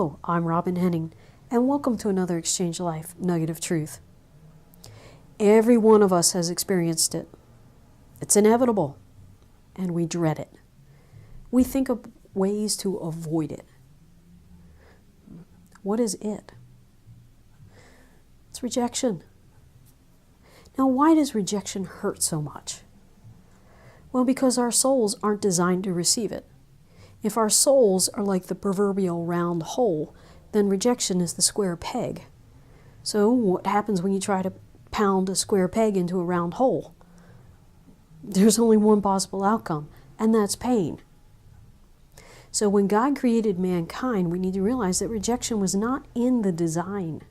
Hello, I'm Robin Henning, and welcome to another Exchange Life Nugget of Truth. Every one of us has experienced it. It's inevitable, and we dread it. We think of ways to avoid it. What is it? It's rejection. Now, why does rejection hurt so much? Well, because our souls aren't designed to receive it. If our souls are like the proverbial round hole, then rejection is the square peg. So what happens when you try to pound a square peg into a round hole? There's only one possible outcome, and that's pain. So when God created mankind, we need to realize that rejection was not in the design.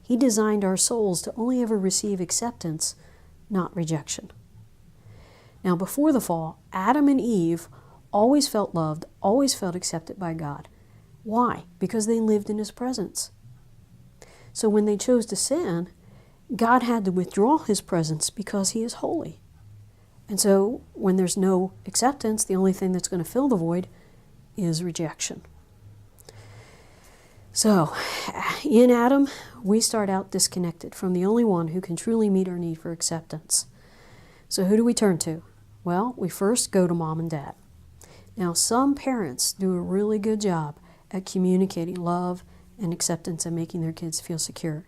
He designed our souls to only ever receive acceptance, not rejection. Now, before the fall, Adam and Eve always felt loved, always felt accepted by God. Why? Because they lived in His presence. So when they chose to sin, God had to withdraw His presence because He is holy. And so when there's no acceptance, the only thing that's going to fill the void is rejection. So in Adam, we start out disconnected from the only one who can truly meet our need for acceptance. So who do we turn to? Well, we first go to mom and dad. Now, some parents do a really good job at communicating love and acceptance and making their kids feel secure.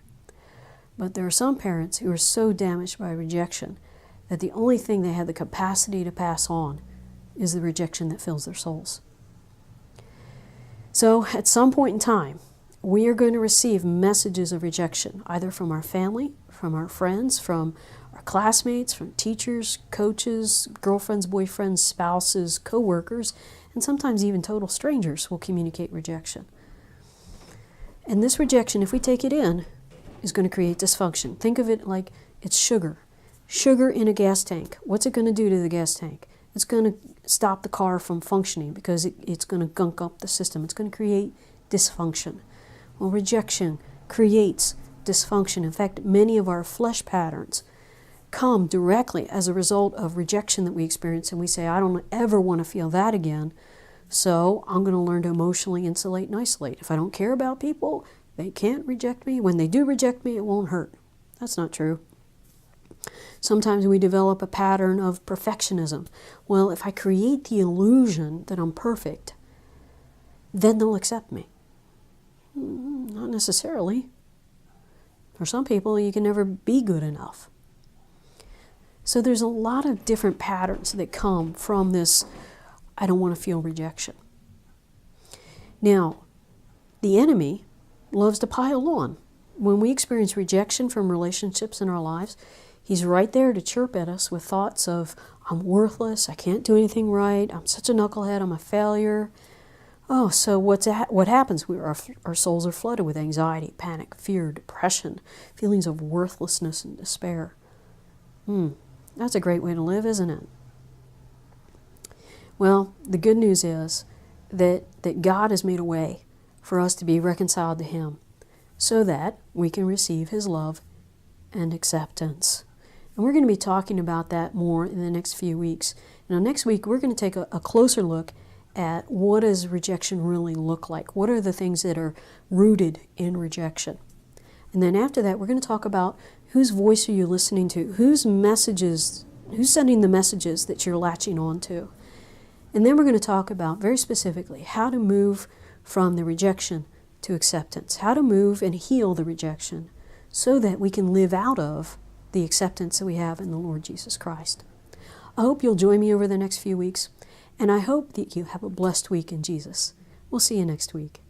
But there are some parents who are so damaged by rejection that the only thing they have the capacity to pass on is the rejection that fills their souls. So, at some point in time, we are going to receive messages of rejection, either from our family, from our friends, from our classmates, from teachers, coaches, girlfriends, boyfriends, spouses, co-workers, and sometimes even total strangers will communicate rejection. And this rejection, if we take it in, is going to create dysfunction. Think of it like it's sugar. Sugar in a gas tank. What's it going to do to the gas tank? It's going to stop the car from functioning because it's going to gunk up the system. It's going to create dysfunction. Well, rejection creates dysfunction. In fact, many of our flesh patterns come directly as a result of rejection that we experience, and we say, I don't ever want to feel that again, so I'm going to learn to emotionally insulate and isolate. If I don't care about people, they can't reject me. When they do reject me, it won't hurt. That's not true. Sometimes we develop a pattern of perfectionism. Well, if I create the illusion that I'm perfect, then they'll accept me. Not necessarily. For some people, you can never be good enough. So there's a lot of different patterns that come from this, I don't want to feel rejection. Now, the enemy loves to pile on. When we experience rejection from relationships in our lives, he's right there to chirp at us with thoughts of, I'm worthless, I can't do anything right, I'm such a knucklehead, I'm a failure. Oh, so what happens? Our souls are flooded with anxiety, panic, fear, depression, feelings of worthlessness and despair. That's a great way to live, isn't it? Well, the good news is that God has made a way for us to be reconciled to Him so that we can receive His love and acceptance. And we're going to be talking about that more in the next few weeks. Now, next week, we're going to take a closer look at what does rejection really look like? What are the things that are rooted in rejection? And then after that, we're going to talk about whose voice are you listening to? Who's sending the messages that you're latching on to? And then we're going to talk about, very specifically, how to move from the rejection to acceptance. How to move and heal the rejection so that we can live out of the acceptance that we have in the Lord Jesus Christ. I hope you'll join me over the next few weeks, and I hope that you have a blessed week in Jesus. We'll see you next week.